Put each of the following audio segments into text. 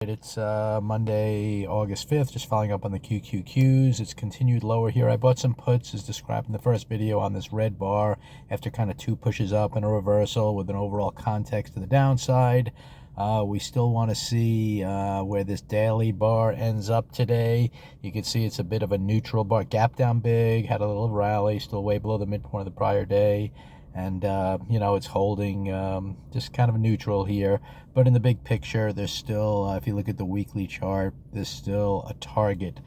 right, it's Monday, August 5th, just following up on the QQQs. It's continued lower here. I bought some puts, as described in the first video, on this red bar after kind of two pushes up and a reversal with an overall context to the downside. We still want to see where this daily bar ends up today. You can see it's a bit of a neutral bar, gap down big, had a little rally, still way below the midpoint of the prior day. And, you know, it's holding just kind of neutral here. But in the big picture, there's still, if you look at the weekly chart, there's still a target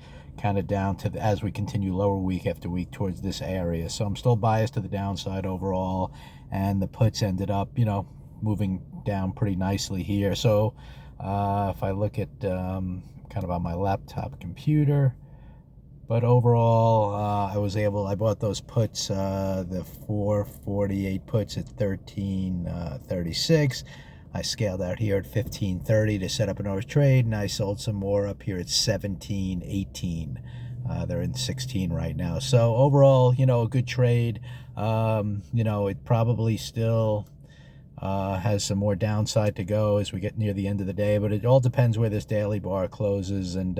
kind of down to as we continue lower week after week towards this area. So I'm still biased to the downside overall. And the puts ended up, you know, moving down pretty nicely here. So if I look at kind of on my laptop computer, but overall, I bought those puts, the 448 puts at 13.36. I scaled out here at 15.30 to set up another trade, and I sold some more up here at 17.18. They're in 16 right now. So overall, you know, a good trade. You know, it probably still has some more downside to go as we get near the end of the day, but it all depends where this daily bar closes. And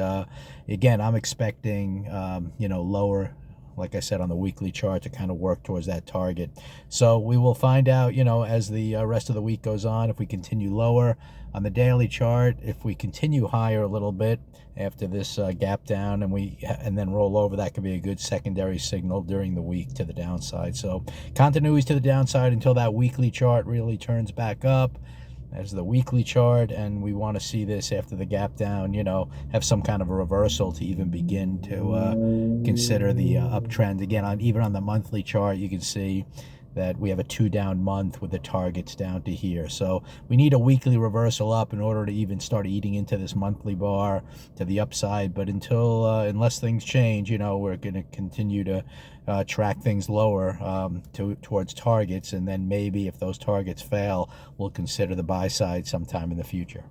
again, I'm expecting you know, lower, like I said, on the weekly chart to kind of work towards that target. So we will find out, you know, as the rest of the week goes on, if we continue lower on the daily chart, if we continue higher a little bit after this gap down and then roll over, that could be a good secondary signal during the week to the downside. So continuity to the downside until that weekly chart really turns back up. As the weekly chart, and we want to see this after the gap down, you know, have some kind of a reversal to even begin to consider the uptrend. Again, even on the monthly chart, you can see that we have a 2-down month with the targets down to here. So we need a weekly reversal up in order to even start eating into this monthly bar to the upside. But unless things change, you know, we're going to continue to track things lower towards targets. And then maybe if those targets fail, we'll consider the buy side sometime in the future.